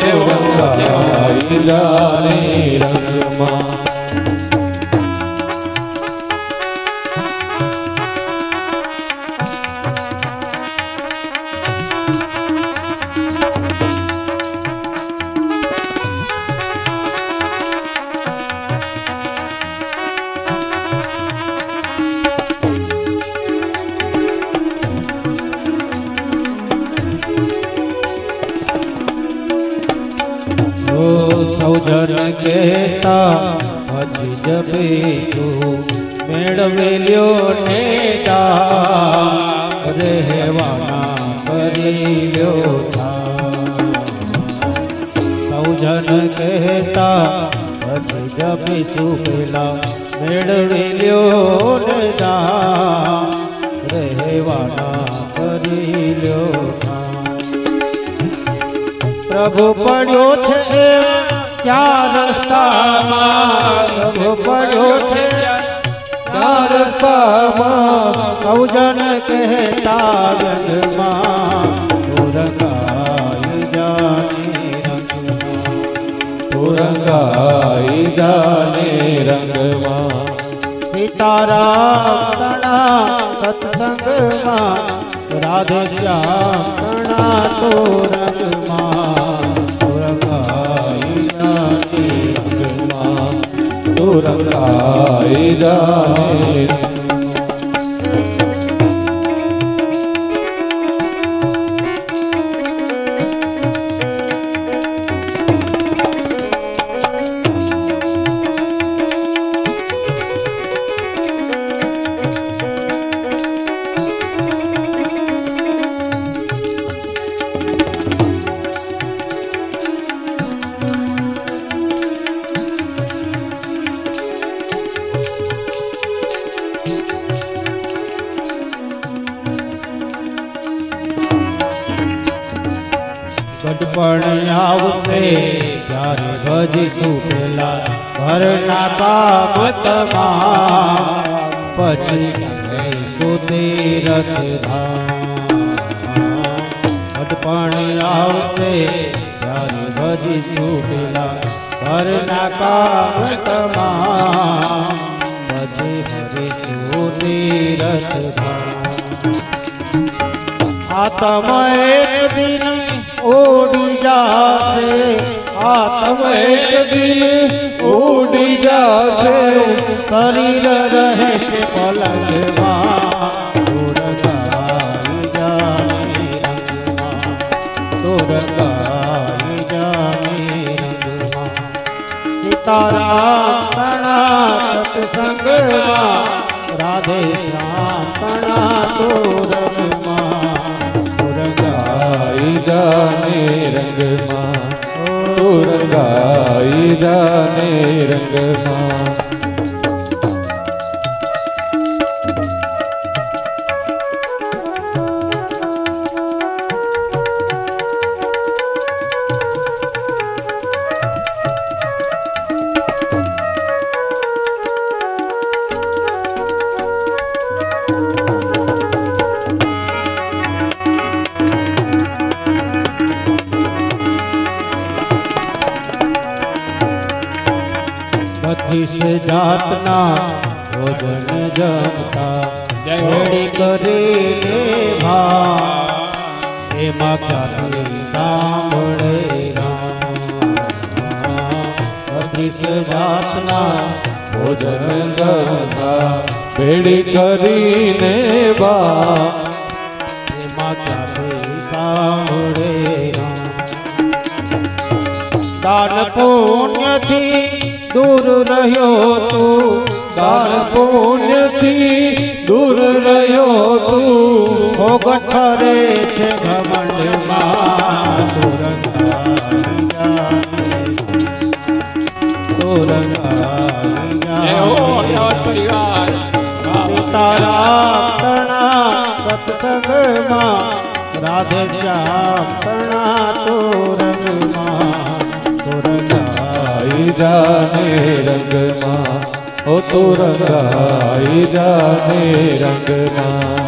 રંગાઈ જાને રંગમાં સૌજન કહેતા પછી જપીશું મેળવેલ્યો નેતા રહેવાના કરી લ્યો સૌજન કહેતા પછી જપીશું પેલા મેળવેલ્યો નેતા રહેવાના કરી લ્યો પ્રભુ પડ્યો છે ક્યાં રસ્તામાં પ્રભુ પડ્યો છે ક્યાં રસ્તામાં સૌજન કહેતા રંગમાં રંગાઈ જાને રંગમાં રંગાઈ જાને રંગમાં સીતારામ તણા સત્સંગમાં રાધે શ્યામ તણા તો રંગમાં રંગાઈ જાને ગઢપણ આવશે ત્યારે ભજીશું પેલા ઘરના કામતમાં પછી જઈશું તીરથધામ ગઢપણ આવશે ત્યારે ભજીશું પેલા ઘરના કામતમાં પછી જઈશું તીરથધામ આત્મ એક દિન ઉડી જાશે આત્મ એક દિન ઉડી જાશે શરીર રહેશે પલંગમાં રંગાઈ જાને રંગમાં રંગાઈ જાને રંગમાં સીતારામ તણા સત્સંગમાં રાધે શ્યામ તણા તો રંગમાં રંગાઈ જાને રંગમાં રંગાઈ જાને રંગમાં બત્રીસ જાતના ભોજન જમતા જયડી કરીને ભા એમાં ક્યાંથી સાંભળે રામ 32 જાતના ભોજન જમતા ભેડી કરીને ભા એમાં ક્યાંથી સાંભળે રામ દાન પુણ્યથી दूर रहो तू दान पुण्य थी दूर रहो तू हो गठरे छे घमंड मां सत्संग मां राधे श्याम तणा तो रंग मां जाने रंग मां ओ तो रंगाई जाने रंग मां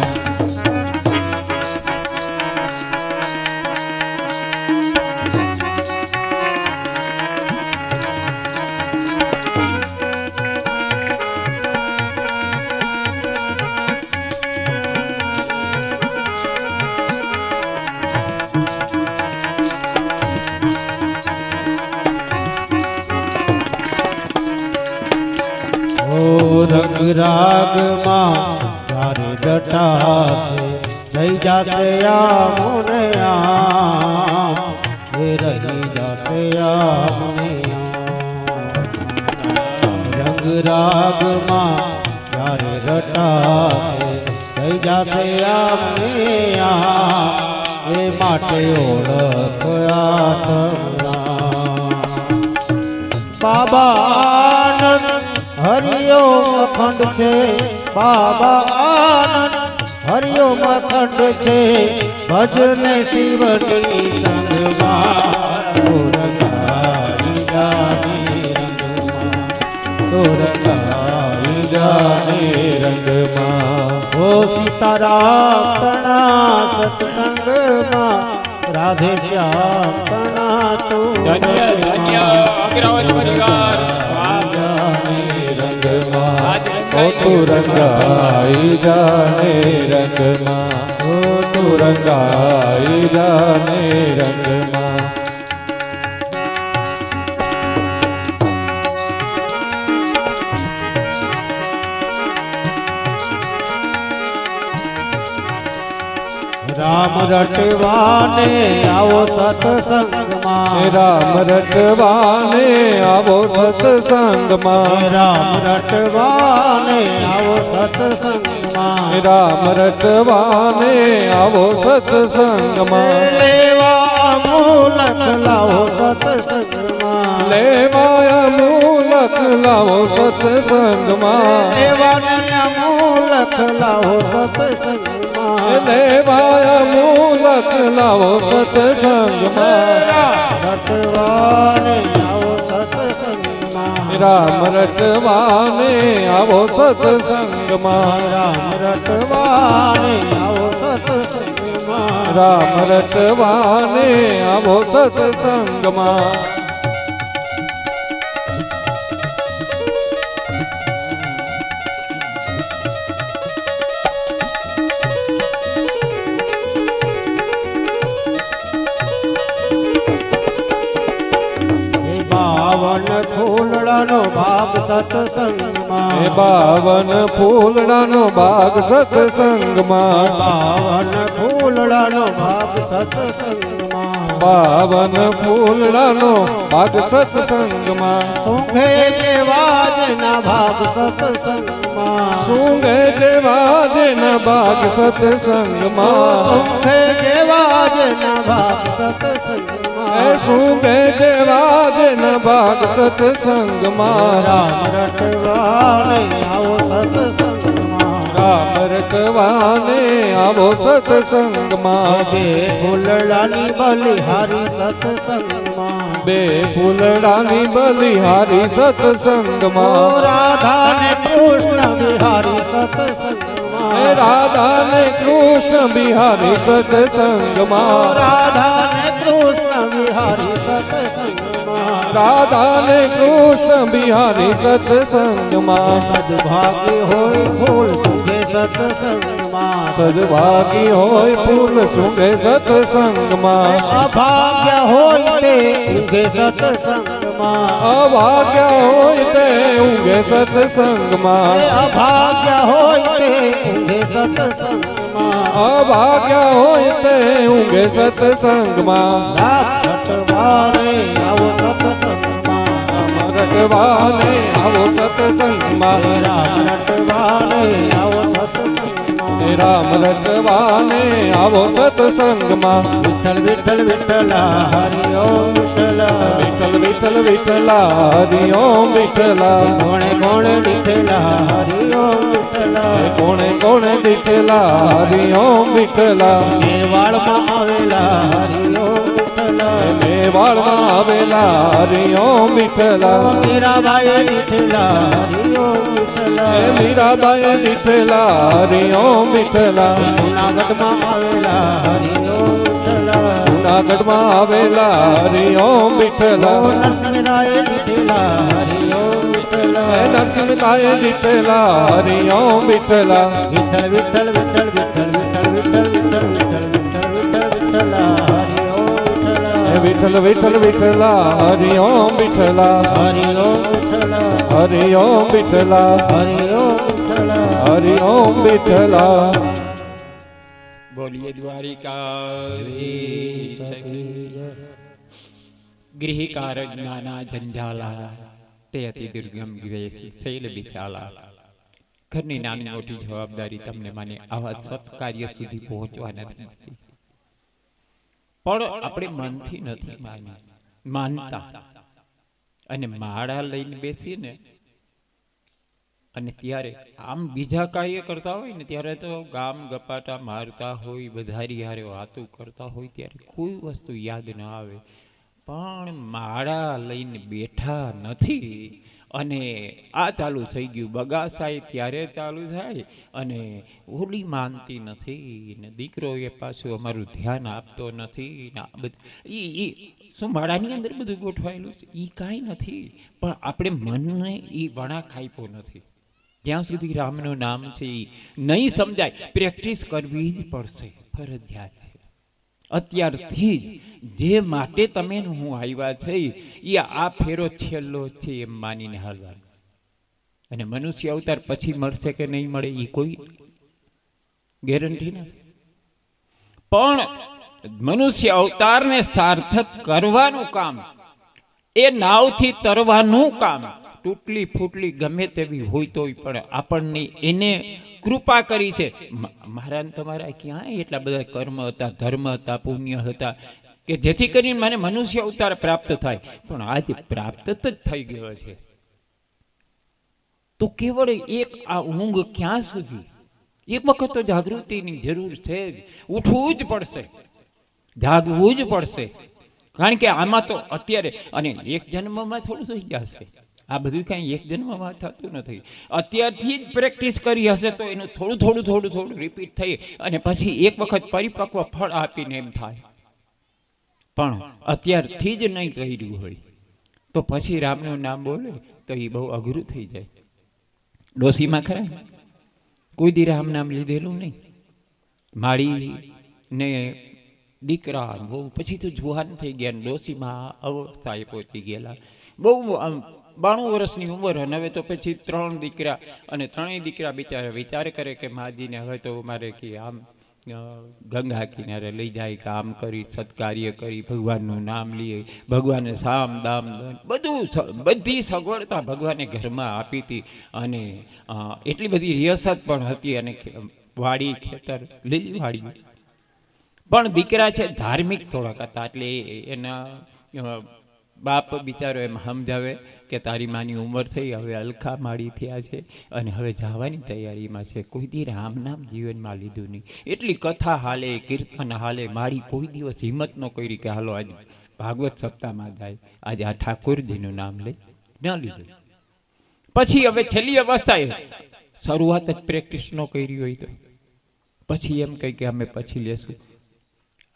जासे आमने आम हे रही जासे आमने रंग राग मां यारे रटासे થઈ જાશે આમને એ માટે ઓળખ આત્મના બાબા આનંદ હરિઓમ અખંડ છે બાબા આનંદ હરિઓમ અખંડ છે ભજને શિવની સંગમાં રંગાઈ જાને રંગમાં જાને રંગમાં ઓ સીતારામ તણા સત્સંગમાં રાધે શ્યામ તણા તો ધન્ય ધન્ય અગ્રવત પરિવાર જાને રંગમાં ઓ તું રંગાઈ જાને રંગમાં ઓ તું રંગાઈ જાને રંગમાં રામ રટવાને આવો સત્સંગમાં રામ રટવાને આવો સત્સંગમાં રામ રટવાને આવો સત્સંગમાં રામ રટવાને આવો સત્સંગમાં લેવા મૂલક લાવો સત્સંગમાં લેવાય મૂલક લાવો સત્સંગમાં લેવાને મૂલક લાવો સત્સંગમાં લેવાય મૂલક લાવો સત્સંગમાં રટવાને આવો સત્સંગમાં રામ રટવાને આવો સત્સંગમાં રામ રટવાને આવો સત્સંગમાં રામ રટવાને આવો સત્સંગમાં ફૂલડાનો ભાગ સત્સંગમાં બાવન ફૂલડાનો ભાગ સત્સંગમાં બાવન ફૂલડાનો ભાગ સત્સંગમાં બાવન ફૂલડાનો ભાગ સત્સંગમાં સુંઘે જેવા જેના ભાગ સત્સંગમાં સુંગે જેવા જેના ભાગ સત્સંગમાં સુંઘે જેવા જેના ભાગ સત્સંગમાં સુંગે જેવા જેના ભાગ સત્સંગમાં રામ રટવાને આવો સત્સંગમાં રામ રટવાને આવો સત્સંગમાં બે ફૂલડાની બલિહારી સત્સંગમાં બે ફૂલડાની બલિહારી સત્સંગમાં રાધા ને કૃષ્ણ બિહારી સત્સંગમાં રાધા ને કૃષ્ણ બિહારી સત્સંગમાં રાધા ને કૃષ્ણ બિહારી સત્સંગમાં રાધા ને કૃષ્ણ બિહારી સત્સંગમાં સદભાગી હોય ફૂલ સુગે સત્સંગમાં સદભાગી હોય ફૂલ સુગે સત્સંગમાં અભાગ્ય હોય તે ઊંઘે સત્સંગમાં અભાગ્ય હોય તે ઊંઘે સત્સંગમાં અભાગ્ય હોય તે ઊંઘે સત્સંગમાં અભાગ્ય હોય તે ઊંઘે સત્સંગમાં રામ રટવાને આવો સત્સંગમાં રટવાને આવો સત્સંગમાં રામ રટવાને આવો સત્સંગમાં રામ રટવાને આવો સત્સંગમાં વિઠ્ઠલ વિઠ્ઠલ વિઠ્ઠલા હરિ ઓમ વિઠ્ઠલા વિઠ્ઠલ વિઠ્ઠલ વિઠ્ઠલા હરિ ઓમ વિઠ્ઠલા કોણે કોણે વિઠ્ઠલા હરિ ઓમ વિઠ્ઠલા કોણે કોણે દીઠેલા હરિ ઓમ વિઠ્ઠલા મેવાડમાં આવેલા હરિ ઓમ વિઠ્ઠલા મેવાડમાં આવેલા હરિ ઓમ વિઠ્ઠલા મીરાબાઈએ દીઠેલા હરિ ઓમ વિઠ્ઠલા મીરાબાઈએ દીઠેલા હરિ ઓમ વિઠ્ઠલા જૂનાગઢમાં આવેલા હરિ ઓમ વિઠ્ઠલા જૂનાગઢમાં આવેલા હરિ ઓમ વિઠ્ઠલા નરસિંહરાયે દીઠેલા હરિ ઓમ વિઠ્ઠલા નરસિંહરાયે દીઠેલા હરિ ઓમ વિઠ્ઠલા વિઠ્ઠલ વિઠ્ઠલ વિઠ્ઠલ વિઠ્ઠલ વિઠ્ઠલ વિઠ્ઠલ વિઠ્ઠલ વિઠ્ઠલ વિઠ્ઠલ વિઠ્ઠલા હરિ ઓમ વિઠ્ઠલા હરિ ઓમ વિઠ્ઠલા હરિ ઓમ વિઠ્ઠલા હરિ ઓમ વિઠ્ઠલા હરિ ઓમ વિઠ્ઠલા હરિ ઓમ વિઠ્ઠલા બોલીએ દ્વારિકા ગૃહિકાર જ્ઞાના જંજાલા તે અતિ દુર્ગમ ગિવેશી શૈલ બિચાલા. ઘરની નાની મોટી જવાબદારી તમને માને આવા સત્કાર્ય સુધી પહોંચવા નથી મળતી. પણ આપણે મનથી નથી માનતા અને માળા લઈને બેસીએ ને અને ત્યારે આમ બીજા કાર્ય કરતા હોય ને ત્યારે તો ગામ ગપાટા મારતા હોય, બધારી હારે વાતો કરતા હોય, ત્યારે કોઈ વસ્તુ યાદ ન આવે. પણ માળા લઈને બેઠા નથી અને આ ચાલુ થઈ ગયું બગાસાય ત્યારે ચાલુ થાય અને ઓલી માનતી નથી ને દીકરો એ પાછું અમારું ધ્યાન આપતો નથી ને આ બધું ઈ શું માળાની અંદર બધું ગોઠવાયેલું છે એ કાંઈ નથી. પણ આપણે મનને એ વણાક આપ્યો નથી. જ્યાં સુધી રામનું નામ છે એ નહીં સમજાય, પ્રેક્ટિસ કરવી જ પડશે, ફરજિયાત છે. અત્યારથી જ જે માટે તમે હું આવ્યા છે એ આ ફેરો છેલ્લો છે એમ માનીને હાલવાનું. અને મનુષ્ય અવતાર પછી મળશે કે નહીં મળે એ કોઈ ગેરંટી નથી. પણ મનુષ્ય અવતારને સાર્થક કરવાનું કામ, એ નાવથી તરવાનું કામ, તૂટલી ફૂટલી ગમે તેવી હોય તોય પણ આપણને એને કૃપા કરી છે. મારા તમારા ક્યાં એટલા બધા કર્મ હતા, ધર્મ હતા, પુણ્ય હતા કે જેથી કરીને મને મનુષ્ય અવતાર પ્રાપ્ત થાય. પણ આજે પ્રાપ્ત જ થઈ ગયો છે તો કેવળ એક આ ઊંઘ ક્યાં સુધી? એક વખત તો જાગૃતિની જરૂર છે જ. ઉઠવું જ પડશે, જાગવું જ પડશે. કારણ કે આમાં તો અત્યારે અને એક જન્મમાં થોડું થઈ જશે. આ બધું કાંઈ એક જન્મમાં થતું નથી. અત્યારથી જ પ્રેક્ટિસ કરી હશે તો એનું થોડું થોડું રિપીટ થઈ અને પછી એક વખત પરિપક્વ ફળ આપીને એમ થાય. પણ અત્યારથી જ નહીં કર્યું હોય તો પછી રામનું નામ બોલે તો એ બહુ અઘરું થઈ જાય. ડોશીમાં ખરા કોઈ દી રામ નામ લીધેલું નહીં. માળી ને દીકરા બહુ પછી તો જુવાન થઈ ગયા, ડોશીમાં અવસ્થાએ પહોંચી ગયેલા. બહુ 92 વર્ષની ઉંમર અને હવે તો પછી 3 દીકરા અને 3 દીકરા બિચારા વિચાર કરે કે માજીને હવે તો મારે કે આમ ગંગા કિનારે લઈ જાય કે આમ કરી સત્કાર્ય કરી ભગવાનનું નામ લઈએ, ભગવાને સામ દામ બધી સગવડતા ભગવાને ઘરમાં આપી હતી અને એટલી બધી રિયાસત પણ હતી અને વાડી ખેતર લીલી વાડી. પણ દીકરા છે ધાર્મિક થોડાક હતા એટલે એના બાપ બિચારો એમ સમજાવે કે તારી માની ઉંમર થઈ, હવે અલખા માળી થયા છે અને હવે જવાની તૈયારીમાં છે. કોઈ દી રામ નામ જીવનમાં લીધું નહીં. એટલી કથા હાલે, કીર્તન હાલે, માળી કોઈ દિવસ હિંમત ન કરી કે હાલો આજે ભાગવત સપ્તાહમાં જાય, આજે આ ઠાકોરજીનું નામ લઈ ન લીધું. પછી હવે છેલ્લી અવસ્થાએ શરૂઆત જ પ્રેક્ટિસ ન કરી હોય તો પછી એમ કહે કે અમે પછી લેશું.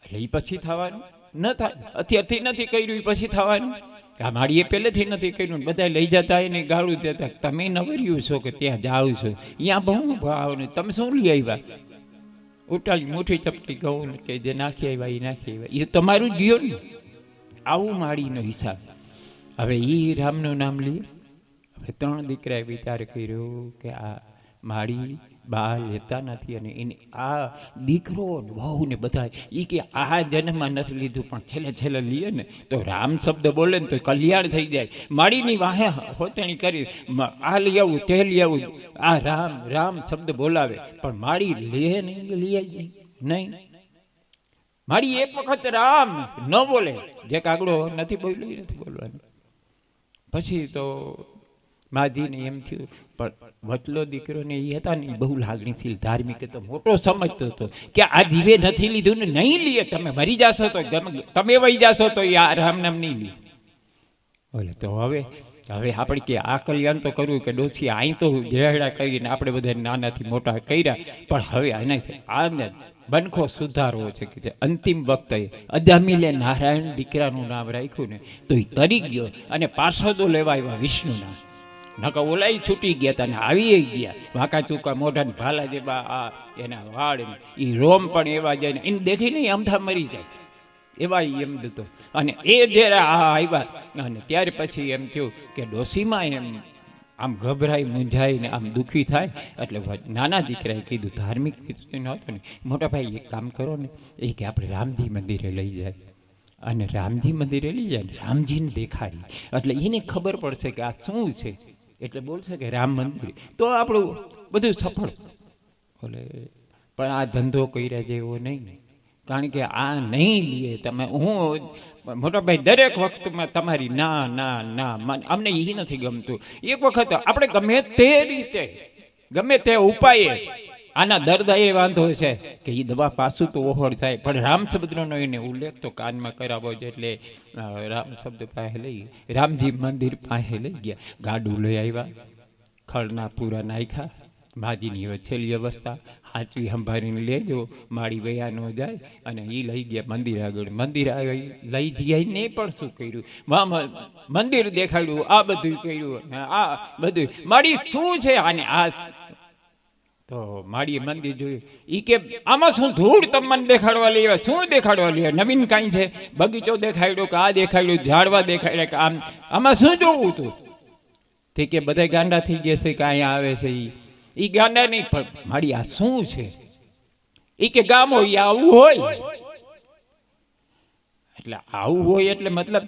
એટલે એ પછી થવાનું ન થાય. અત્યારથી નથી કર્યું પછી થવાનું. આ માળીએ પહેલેથી નથી કર્યું, બધા લઈ જતા એને ગાળું જતા તમે નવર્યું છો કે ત્યાં જાવ છો, અહીંયા બહુ ભાવ ને તમે શું લઈ આવ્યા? ઉટાળી મુઠ્ઠી ચપટી ઘઉં કે જે નાખી આવ્યા એ નાખી આવ્યા, એ તમારું જ ગયો ને. આવું માળીનો હિસાબ. હવે એ રામનું નામ લઈએ. હવે 3 દીકરાએ વિચાર કર્યો કે આ માળી બા લેતા નથી અને એને આ દીકરો બહુ ને બધા એ કે આ જન્મમાં નથી લીધું પણ છેલ્લે લઈએ ને તો રામ શબ્દ બોલે ને તો કલ્યાણ થઈ જાય. માળીની વાહે હોતણી કરી આ લઈ આવું તે લઈ આવું, આ રામ રામ શબ્દ બોલાવે પણ માળી લે નહીં. માળી એક વખત રામ ન બોલે, જે કાગડો નથી બોલ્યો નથી બોલવાનું. પછી તો માજીને એમ થયું પણ વચલો દીકરો ને એ હતા ને એ બહુ લાગણીશીલ ધાર્મિક હતો, મોટો સમજતો હતો કે આ જીવે નથી લીધું ને નહીં લઈએ, તમે મરી જાશો તો તમે વહી જાશો તો આ રામ નામ નહીં લે. બોલે તો હવે આપણે કે આ કલ્યાણ તો કરવું કે ડોસી અહીં તો જેડા કરીને આપણે બધા નાનાથી મોટા કર્યા પણ હવે આને બનખો સુધારવો છે કે અંતિમ વખતે અજામિલે નારાયણ દીકરાનું નામ રાખ્યું ને તો એ તરી ગયો અને પાર્ષદો લેવા આવ્યા વિષ્ણુના. નકા ઓલાય છૂટી ગયા હતા ને આવી ગયા વાંકા ચૂકા મોઢા ભાલા જેવા આ એના વાળ એ રોમ પણ એવા જાય ને એને દેખીને અમથા મરી જાય એવા એમ દીધો. અને એ જ્યારે આ આવ્યા અને ત્યાર પછી એમ થયું કે ડોશીમાં એમ આમ ગભરાઈ મૂંઝાઈને આમ દુઃખી થાય. એટલે નાના દીકરાએ કીધું, ધાર્મિક હતું ને, મોટા ભાઈ એક કામ કરો ને, એ કે આપણે રામજી મંદિરે લઈ જાય. અને રામજી મંદિરે લઈ જાય, રામજીને દેખાડી, એટલે એને ખબર પડશે કે આ શું છે. એટલે બોલશે કે રામ મંદિર, તો આપણું બધું સફળ. બોલે પણ આ ધંધો કર્યા જેવો નહીં ને, કારણ કે આ નહીં લે તમે. હું મોટા ભાઈ દરેક વખતમાં તમારી ના ના ના, અમને એ નથી ગમતું. એક વખત આપણે ગમે તે રીતે ગમે તે ઉપાયે આના દર્દ એ વાંધો છે કે એ દવા પાછું તો ઓહળ થાય, પણ રામ શબ્દનો એને ઉલ્લેખ તો કાનમાં કરાવો છે. એટલે રામ શબ્દ પાસે લઈ રામજી મંદિર પાસે લઈ ગયા, ગાડું લઈ આવ્યા, ખળના પૂરા નાખ્યા, માજીની હવે છેલ્લી અવસ્થા હાચવી સંભાળીને લેજો, માળી વયા ન જાય. અને એ લઈ ગયા મંદિર આગળ. મંદિર લઈ ગયા ને પણ શું કર્યું, મંદિર દેખાડ્યું, આ બધું કર્યું, આ બધું માળી શું છે આને. આ તો માળીએ મંદિર જોયું, એ કે આમાં શું ધૂળ તમે મને દેખાડવા લઈ આવ્યા, શું દેખાડવા લઈ આવ્યા, નવીન કાંઈ છે, બગીચો દેખાડ્યો કે આ દેખાડ્યું, ઝાડવા દેખાડ્યા કે આમાં શું જોવું હતું. તે કે બધા ગાંડા થઈ ગયા છે કે અહીંયા આવે છે. એ ગાંડા નહીં, પણ મારી આ શું છે. એ કે ગામ હોય આવું હોય, એટલે આવું હોય એટલે મતલબ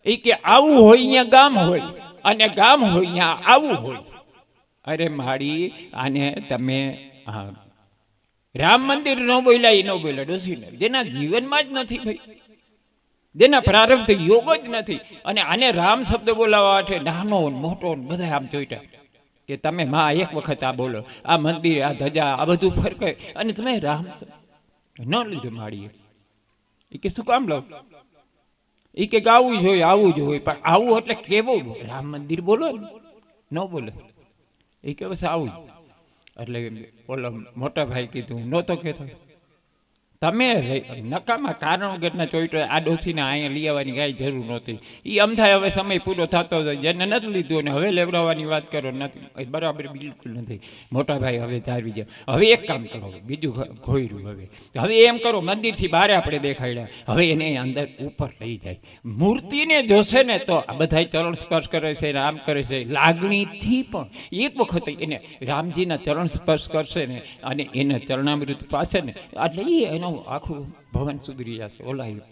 એ કે આવું હોય અહીંયા ગામ હોય, અને ગામ હોય અહીંયા આવું હોય. અરે મારી આને તમે રામ મંદિર ન બોલ્યા, એ ન બોલ્યા ડોસીને, જેના જીવનમાં જ નથી ભાઈ, જેના પ્રારબ્ધ યોગ જ નથી. અને આને રામ શબ્દ બોલાવવા માટે નાનો મોટો બધા આમ જોઈતા કે તમે માં એક વખત આ બોલો, આ મંદિર, આ ધજા, આ બધું ફરકે, અને તમે રામ ન લીધું. માળીએ એ કે શું કામ લો, એ કે આવું જ હોય આવું જ હોય, પણ આવું એટલે કેવું, રામ મંદિર બોલો ન બોલો. એ કે બસ આવું જ. એટલે બોલો મોટા ભાઈ કીધું, નહોતો કહેતો તમે નકામા કારણ વગરના ચોઈટો આ ડોસીને અહીંયા લઈ આવવાની કાંઈ જરૂર નહોતી. એ આમ થાય હવે સમય પૂરો થતો હતો, જેને નથી લીધું અને હવે લેવડાવવાની વાત કરો, નથી બરાબર, બિલકુલ નથી. મોટા ભાઈ હવે ધારવી જાઓ, હવે એક કામ કરો, બીજું ખોયરું. હવે એમ કરો, મંદિરથી બહાર આપણે દેખાડ્યા, હવે એને અંદર ઉપર લઈ જાય, મૂર્તિને જોશે ને તો આ બધા ચરણ સ્પર્શ કરે છે, રામ કરે છે, લાગણીથી. પણ એક વખત એને રામજીના ચરણ સ્પર્શ કરશે ને, અને એને ચરણામૃત પાસે ને, એટલે એનો આખું ભવન સુધરી જશે. ઓલાયું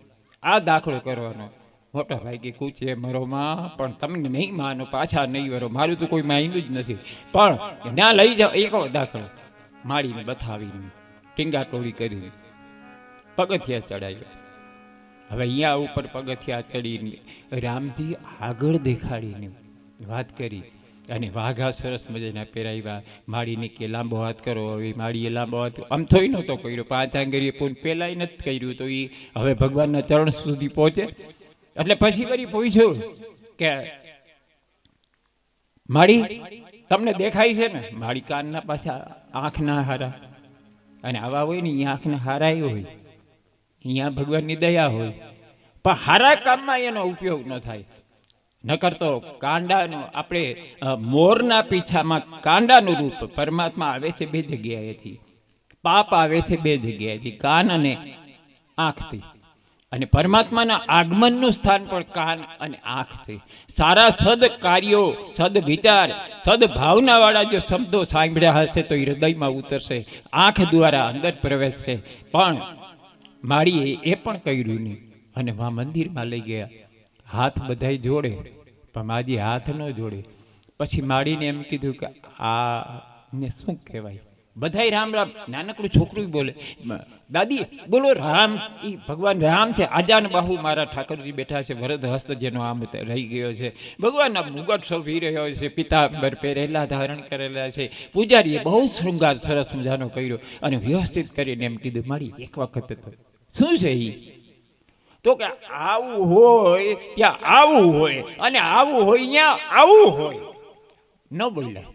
આ દાખલો કરવાનો. મોટા ભાઈ કે કૂચે મરોમાં, પણ તમને નહીં માનો, પાછા નહીં વરો, મારું તો કોઈ માયનું જ નથી, પણ ના લઈ જાઓ. એક દાખલો માળીને બતાવીને ટીંગા ટોળી કરી પગથિયા ચડાવ્યા. હવે અહીંયા ઉપર પગથિયા ચડીને રામજી આગળ દેખાડીને વાત કરી, અને વાઘા સરસ મજાના પહેરાવ્યા. માળીને કે લાંબો હાથ કરો. હવે માળીએ લાંબો હાથ આમ થોઈ નહોતો કર્યો, 5 આંગળીએ પૂન પહેલાંય નથી કર્યું. તો એ હવે ભગવાનના ચરણ સુધી પહોંચે. એટલે પછી વળી પૂછ્યું કે માળી તમને દેખાય છે ને. માળી કાનના પાછા આંખના હારા, અને આવા હોય ને અહીંયા આંખના હારા હોય, અહીંયા ભગવાનની દયા હોય, પણ હારા કામમાં એનો ઉપયોગ ન થાય. નકર તો કાંડાનો, આપણે મોરના પીછામાં કાંડાનું રૂપ પરમાત્મા આવે છે 2 જગ્યાએથી, પાપ આવે છે 2 જગ્યાએથી, કાન અને આંખથી. અને પરમાત્માના આગમનનું સ્થાન પણ કાન અને આંખ છે. સારા સદ કાર્યો, સદ વિચાર, સદ ભાવનાવાળા જો શબ્દો સાંભળ્યા હશે તો એ હૃદયમાં ઉતરશે, આંખ દ્વારા અંદર પ્રવેશશે. પણ માળીએ એ પણ કર્યું નહીં, અને વા મંદિરમાં લઈ ગયા. હાથ બધાય જોડે, પણ માજી હાથ ન જોડે. પછી માળીને એમ કીધું કે આ ને શું કહેવાય, બધાય રામ રામ. નાનકડું છોકરું બોલે, દાદી બોલો રામ. એ ભગવાન રામ છે. આજાન બાહુ મારા ઠાકરજી બેઠા છે, વરદ હસ્ત જેનો આમ રહી ગયો છે. ભગવાનના મુગટ સોંપી રહ્યો છે, પિતાંબર પહેરેલા ધારણ કરેલા છે. પૂજારીએ બહુ શૃંગાર સરસ મજાનો કર્યો, અને વ્યવસ્થિત કરીને એમ કીધું મારી એક વખત તો શું છે એ, તો કે આવું હોય ત્યાં આવું હોય, અને આવું હોય ત્યાં આવું હોય. ન બોલ્યા.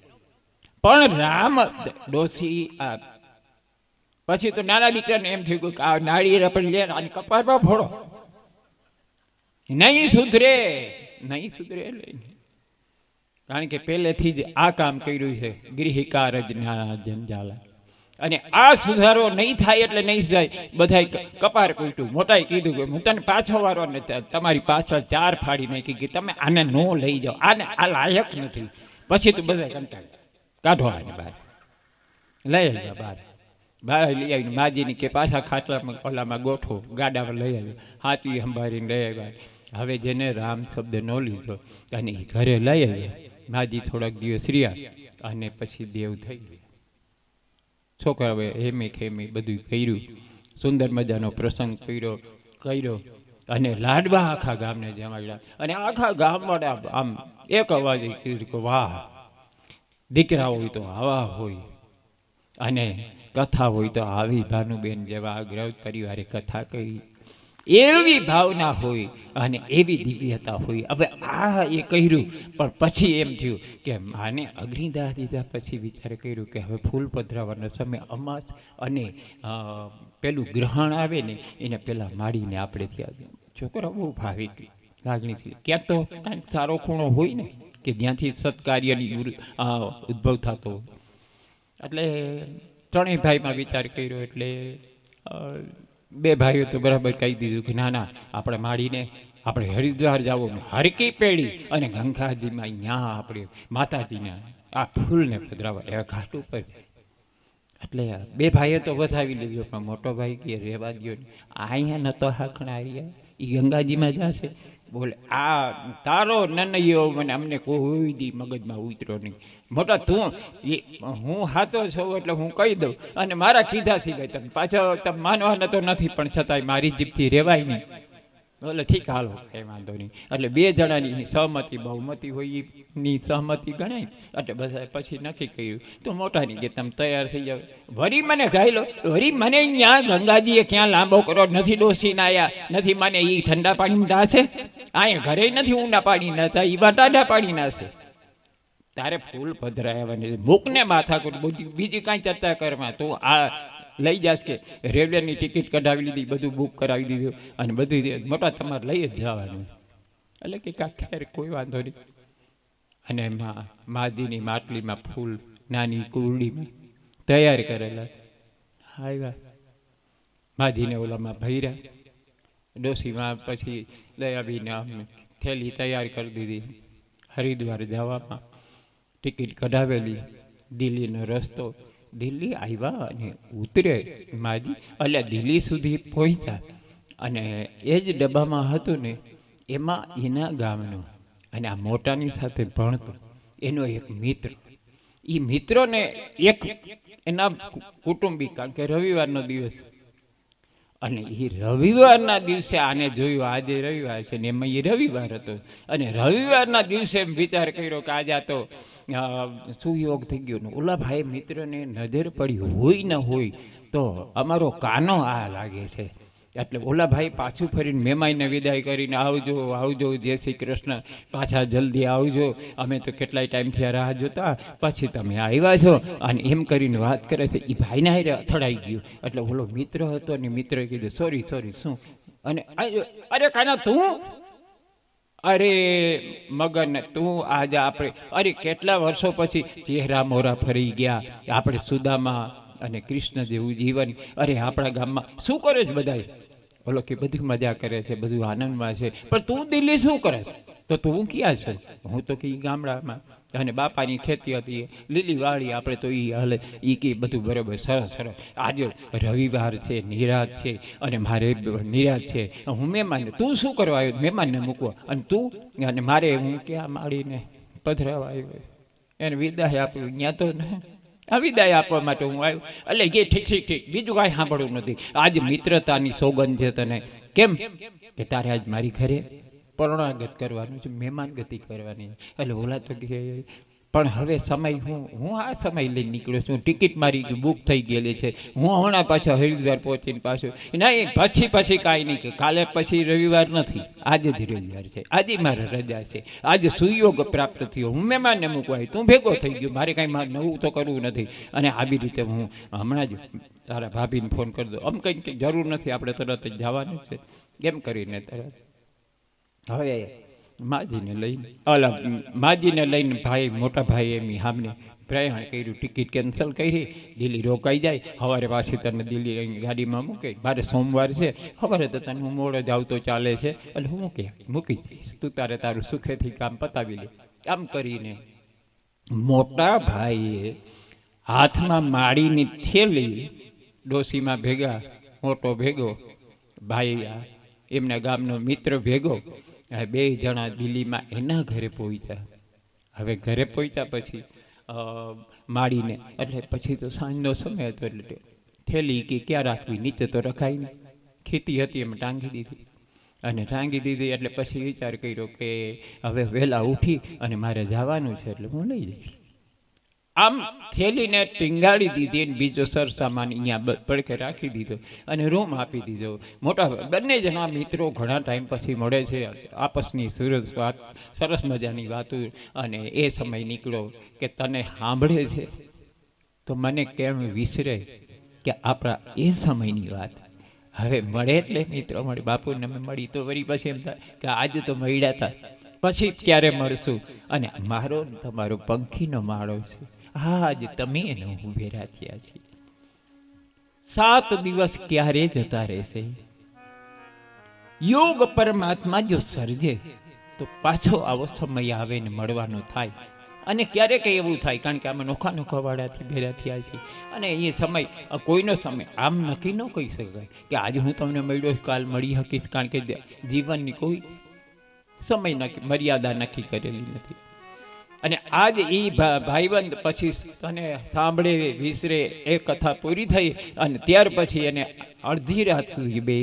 પણ રામ ડોસી પછી તો નાના દીકરાને એમ થયું કે આ નાળિયેર આપણે લે અને કપાળમાં ફોડો, નહીં સુધરે, નહીં સુધરે. કારણ કે પહેલેથી જ આ કામ કર્યું છે, ગૃહિકા રજના જંજાલા. અને આ સુધારો નહીં થાય એટલે નહીં જાય. બધાય કપાર કૂટ્યું. મોટાએ કીધું કે હું તને પાછો વારો ને તમારી પાછળ 4 ફાડી નાખી કે તમે આને ન લઈ જાઓ, આને આ લાયક નથી. પછી તો બધા કંટાળ્યા, કાઢો આને બહાર, લઈ આવ્યા બહાર લઈ આવીને માજીની કે પાછા ખાટલામાં ઓલામાં ગોઠવો, ગાડામાં લઈ આવ્યો, હાથી સંભાળીને લઈ આવ્યા. હવે જેને રામ શબ્દ ન લીધો અને એ ઘરે લઈ આવ્યા. માજી થોડાક દિવસ રહ્યા અને પછી દેવ થઈ ગયા. છોકરાઓએ હેમી ખેમી બધું કર્યું, સુંદર મજાનો પ્રસંગ કર્યો અને લાડવા આખા ગામને જમાડ્યા. અને આખા ગામવાળા આમ એક અવાજે કીધું કે વાહ, દીકરા હોય તો આવા હોય અને કથા હોય તો આવી. ભાનુબેન જેવા અગ્રજ પરિવારે કથા કરી, એવી ભાવના હોય અને એવી દિવ્યતા હોય. હવે આ એ કર્યું, પણ પછી એમ થયું કે માને અગ્નિદાહ દીધા પછી વિચાર કર્યું કે હવે ફૂલ પધરાવાનો સમય, અમાસ અને પેલું ગ્રહણ આવે ને એને પેલા માડીને આપણે ત્યાં. છોકરા બહુ ભાવિક લાગણીથી, ક્યાંક તો કાંઈક સારો ખૂણો હોય ને કે જ્યાંથી સત્કાર્યની ઉદ્ભવ થતો હોય. એટલે ત્રણેય ભાઈમાં વિચાર કર્યો. એટલે બે ભાઈઓ તો બરાબર કહી દીધું કે ના ના, આપણે માડીને આપણે હરિદ્વાર જવું, હરકી પેઢી અને ગંગાજીમાં અહીંયા આપણે માતાજીના આ ફૂલને પધરાવા એ ઘાટ ઉપર. એટલે બે ભાઈએ તો વધાવી લીધું, પણ મોટો ભાઈ કે રહેવા દો, અહીંયા નતો હાંકણા આવ્યા, એ ગંગાજીમાં જશે. બોલે આ તારો નનૈયો મને અમને કોઈ દી મગજમાં ઉતરો નહીં. મોટા તું હું હાથો છું એટલે હું કહી દઉં, અને મારા કીધા સિવાય તમે પાછો તમે માનવાના તો નથી, પણ છતાંય મારી જીભથી રહેવાય નહીં. બોલે ઠીક હાલો, કંઈ વાંધો નહીં. એટલે બે જણાની સહમતી બહુમતી હોય એની સહમતિ ગણાય. એટલે બધા પછી નક્કી કર્યું તો મોટાની કે તમે તૈયાર થઈ જાવ. વળી મને ગાયલો, વળી મને અહીંયા ગંગાજીએ ક્યાં લાંબો કરો નથી, ડોસીને આવ્યા નથી, મને એ ઠંડા પાણી નાશે, અહીંયા ઘરે નથી ઊંડા પાણી નાતા, એ ટાઢા પાણી નાશે. તારે ફૂલ પધરાવવાની મૂકને માથા કર, બીજી કાંઈ ચર્ચા કરવા. તું આ લઈ જાશ કે રેલવેની ટિકિટ કઢાવી લીધી, બધું બુક કરાવી દીધું અને બધું મોટા તમારે લઈ જ જવાનું. એટલે કે ખેર કોઈ વાંધો નહીં. અને એમાં માજીની માટલીમાં ફૂલ નાની કુરડીમાં તૈયાર કરેલા આવ્યા. માજીને ઓલામાં ભર્યા, ડોસીમાં પછી લઈ આવીને અમે થેલી તૈયાર કરી દીધી. હરિદ્વાર જવામાં ટિકિટ કઢાવેલી, દિલ્હીનો રસ્તો. દિલ્હી આવ્યા અને ઉતરે માજી, એટલે દિલ્હી સુધી પહોંચ્યા. અને એ જ ડબ્બામાં હતું ને એમાં એના ગામનો અને આ મોટાની સાથે ભણતો એનો એક મિત્ર. એ મિત્રોને એક એના કુટુંબી, કારણ કે રવિવારનો દિવસ, અને એ રવિવારના દિવસે આને જોયું, આજે રવિવાર છે ને એમાં એ રવિવાર હતો. અને રવિવારના દિવસે એમ વિચાર કર્યો કે આજે આ તો સુયોગ થઈ ગયો ને. ઓલા ભાઈ મિત્રને નજર પડી હોય ન હોય તો અમારો કાનો આ લાગે છે. એટલે ઓલા ભાઈ પાછું ફરીને મહેમાનને વિદાય કરીને આવજો આવજો, જય શ્રી કૃષ્ણ, પાછા જલ્દી આવજો, અમે તો કેટલાય ટાઈમથી રાહ જોતા, પછી તમે આવ્યા છો, અને એમ કરીને વાત કરે છે. એ ભાઈને હારે અથડાઈ ગયું. એટલે ઓલો મિત્ર હતો ને મિત્રએ કીધું સોરી શું? અને અરે કાના તું, અરે મગન તું, આજે આપણે અરે કેટલા વર્ષો પછી ચહેરા મોરા ફરી ગયા, આપણે સુદામા અને કૃષ્ણ જેવું જીવન. અરે આપણા ગામમાં શું કરે છે બધા? બોલો કે બધું મજા કરે છે, બધું આનંદમાં છે, પણ તું દિલ્હી શું કરે? તો તું ક્યાં છે? હું તો કે ગામડામાં, અને બાપાની ખેતી હતી, લીલી વાડી, આપણે તો એ હાલે એ કે બધું બરાબર સરસ. આજે રવિવાર છે, નિરાત છે, અને મારે નિરાત છે, હું મહેમાન. તું શું કરવા આવ્યો? મહેમાનને મૂકવા. અને તું અને મારે હું ક્યાં માડીને પધરાવા આવ્યો, એને વિદાય આપ્યું. ત્યાં તો આ વિદાય આપવા માટે હું આવ્યો. એટલે કે ઠીક, બીજું કાંઈ સાંભળવું નથી. આજ મિત્રતાની સોગંદ છે તને. કેમ કે તારે આજ મારી ઘરે પરણાગત કરવાનું છે, મહેમાન ગતિ કરવાની. એટલે ઓલા તો કે પણ હવે સમય હું આ સમય લઈને નીકળ્યો છું, ટિકિટ મારી બુક થઈ ગયેલી છે, હું હમણાં પાછા હરિદ્વાર પહોંચીને પાછું નહીં, પછી કાંઈ નહીં, કે કાલે પછી રવિવાર નથી, આજે જ રવિવાર છે, આજે મારે રજા છે, આજે સુયોગ પ્રાપ્ત થયો, હું મહેમાનને મૂકવા, તું ભેગો થઈ ગયો, મારે કાંઈ નવું તો કરવું નથી. અને આવી રીતે હું હમણાં જ તારા ભાભીને ફોન કરી દઉં, આમ કંઈ જરૂર નથી, આપણે તરત જ જવાનું છે, એમ કરીને તરત હવે માજીને લઈને ભાઈ, મોટા ભાઈ એમની સામે પ્રયાણ કર્યું, ટિકિટ કેન્સલ કરી, દિલ્હી રોકાઈ જાય, સવારે પાછી તને દિલ્હી ગાડીમાં મૂકે. મારે સોમવાર છે, સવારે તો તને હું મોડો જ આવતો ચાલે છે, એટલે હું મૂકી જઈશ, તું તારું સુખેથી કામ પતાવી લે. આમ કરીને મોટા ભાઈએ હાથમાં માળીની થેલી, ડોશીમાં ભેગા, મોટો ભેગો, ભાઈ એમના ગામનો મિત્ર ભેગો, આ બે જણા દિલ્હીમાં એના ઘરે પહોંચ્યા. હવે ઘરે પહોંચ્યા પછી માળીને એટલે પછી તો સાંજનો સમય હતો એટલે થેલી કે ક્યાં રાખવી, નીચે તો રખાય નહીં, ખેતી હતી એમ ટાંગી દીધી. અને ટાંગી દીધી એટલે પછી વિચાર કર્યો કે હવે વહેલા ઉઠી અને મારે જવાનું છે એટલે હું લઈ જઈશ. આમ થેલીને ટીંગાડી દીધી અને બીજો સરસામાન અહીંયા પડખે રાખી દીધો અને રૂમ આપી દીધો. મોટા બંને જણા મિત્રો ઘણા ટાઈમ પછી મળે છે, આપસની સરસ મજાની વાતો, અને એ સમય નીકળ્યો કે તને સાંભળે છે તો મને કેમ વિસરે કે આપણા એ સમયની વાત. હવે મળે એટલે મિત્રો મળે, બાપુને મળી તો વળી પછી એમ થાય કે આજે તો મળ્યા હતા, પછી ક્યારે મળશું. અને મારો તમારો પંખીનો માળો છે, હા આજે તમે એને હું ભેરા થયા છીએ. 7 દિવસ ક્યારે જતા રહેશે? યોગ પરમાત્મા જો સર્જે તો પાછો આવો સમય આવે ને મળવાનો થાય. અને ક્યારેક એવું થાય, કારણ કે આમાં નોખા નોખા વાળાથી ભેરા થયા છે, અને એ સમય કોઈનો સમય આમ નક્કી ન કહી શકાય કે આજે હું તમને મળ્યો કાલ મળી શકીશ, કારણ કે જીવનની કોઈ સમય નક્કી મર્યાદા નક્કી કરેલી નથી. અને આજ એ ભાઈબંધ પછી તને સાંભળે વિસરે એ કથા પૂરી થઈ, અને ત્યાર પછી એને અડધી રાત સુધી બે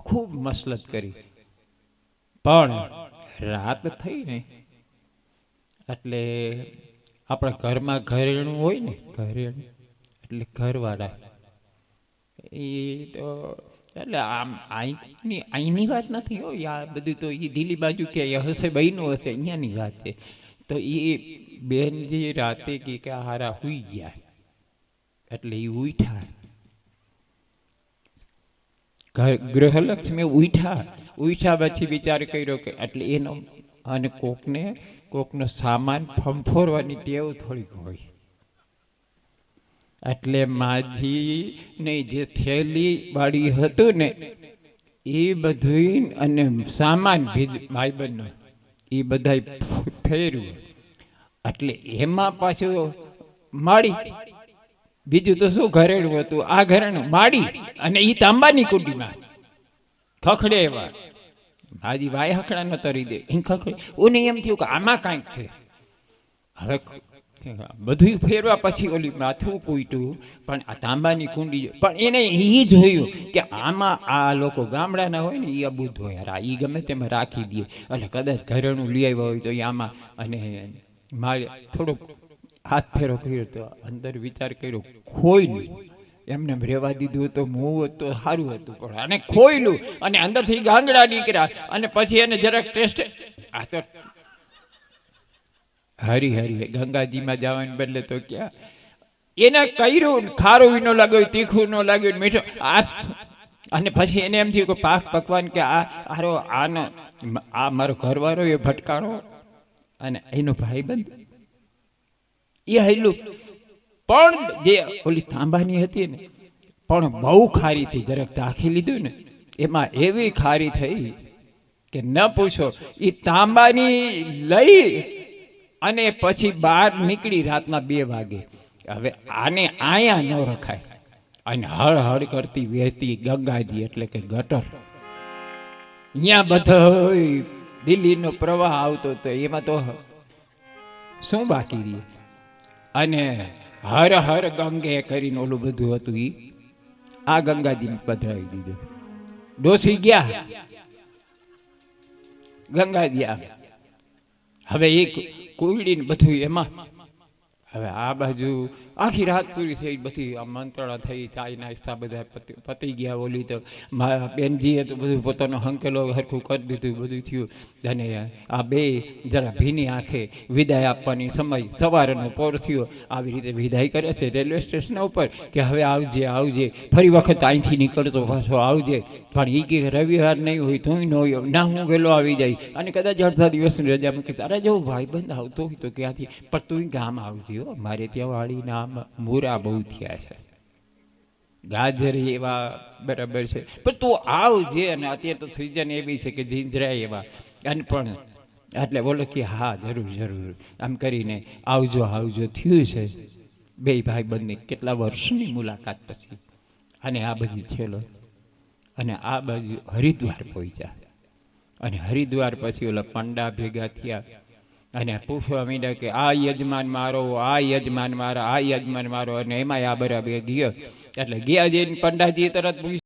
ખૂબ મસલત કરી. પણ રાત થઈ ને એટલે આપણા ઘરમાં ઘરેણું હોય ને, ઘરેણું એટલે ઘરવાળા, એ તો એટલે આમ અહીંની વાત નથી હોય, આ બધું તો એ દિલ્હી બાજુ કે હશે બહેનું હશે, અહીંયાની વાત છે. તો એ બેન જે રાતે કે હારા હુઈ ગયા એટલે એ ઉઠ્યા, ગૃહલક્ષ્મી ઉઠ્યા પછી વિચાર કર્યો કે એટલે એનો, અને કોકનો સામાન ફંફોરવાની ટેવ થોડીક હોય, એટલે માજી ને જે થેલી વાળી હતું ને એ બધું અને સામાન ભાઈબંધનો એ બધા ફેર્યું, એટલે એમાં પાછું માળી, બીજું તો શું ઘરેણું હતું, આ ઘરેણું માળી, અને એ તાંબાની કુંડીમાં ખખડે એવા. હાજી વાય હકડા ન તરી દે એ ખખડે. ઓને એમ થયું કે આમાં કાંઈક છે. હવે બધું ફેરવા પછી ઓલી માથું પૂટ્યું, પણ આ તાંબાની કુંડી, પણ એને એ જોયું કે આમાં આ લોકો ગામડાના હોય ને એ અબૂધ હોય, એ ગમે તેમાં રાખી દે, એટલે કદાચ ઘરેણું લઈ આવ્યા હોય તો એ આમાં, અને મારે થોડોક હાથ ફેરો કર્યો તો અંદર વિચાર કર્યો ખોયલું, એમને રહેવા દીધું તો મોં તો સારું હતું, પણ અને ખોયલું, અને અંદરથી ગાંગડા નીકળ્યા, અને પછી એને જરાક ટેસ્ટ, આ તો હરી ગંગાજીમાં જવાને બદલે તો ક્યાં એને કર્યું, ખારું ન લાગ્યું, તીખું ન લાગ્યું, મીઠું આ, અને પછી એને એમ થયું કે પાક પકવાન કે આનો આ મારો ઘરવાળો એ ભટકાણો અને એનો ભાઈબંધ એ હૈલું, પણ જે ઓલી તાંબાની હતી ને પણ બહુ ખારી થઈ, જરાક દાખી લીધું ને એમાં એવી ખારી થઈ કે ન પૂછો. એ તાંબાની લઈ અને પછી બહાર નીકળી રાતના 2 વાગે. હવે આને આયા ન રખાય, અને હળ કરતી વહેતી ગંગાજી એટલે કે ગટર, અહીંયા બધો દિલ્હીનો પ્રવાહ આવતો હતો, એમાં તો શું બાકી રહે. અને હર ગંગે કરીને ઓલું બધું હતું, ઈ આ ગંગાજીને પધરાવી દીધું. ડોસી ગયા, ગંગાજી આવ્યા. હવે એક કુલડી ને બધું એમાં, હવે આ બાજુ આખી રાત પૂરી થઈ, બધી આ મંત્રણા થઈ, ચાય નાસ્તા બધા પતી ગયા. ઓલી તો બેનજીએ તો બધું પોતાનો હંકેલો હરખું કરી દીધું, બધું થયું. અને આ બે જરા ભીની આંખે વિદાય આપવાની સમય, સવારનો પોર થયો. આવી રીતે વિદાય કરે છે રેલવે સ્ટેશન ઉપર કે હવે આવજે, ફરી વખત અહીંથી નીકળતો પાછો આવજે. પણ એ કે રવિવાર નહીં હોય તું ન હોય, ના હું વહેલો આવી જાય, અને કદાચ અડધા દિવસની રજા મૂકી, તારા જેવો ભાઈબંધ આવતો હોય તો ક્યાંથી, પણ તું ગામ આવજે, મારે ત્યાં વાળીના મૂરા બહુ થયા છે, ગાજર એવા બરાબર છે, પણ તું આવજે. અને અત્યારે તો સિઝન એવી છે કે જીંજરાય એવા, અને પણ એટલે બોલો કે હા જરૂર જરૂર આમ કરીને આવજો આવજો થયું છે બે ભાઈ બંધની કેટલા વર્ષની મુલાકાત પછી. અને આ બધું થયેલો અને આ બાજુ હરિદ્વાર પહોંચ્યા અને હરિદ્વાર પછી ઓલા પંડા ભેગા થયા અને પૂછવા માંડ્યા કે આ યજમાન મારો, આ યજમાન મારો, આ યજમાન મારો. અને એમાંય આ બરાબર ગયો એટલે ગયા જઈને પંડાજી તરત પૂછ્યું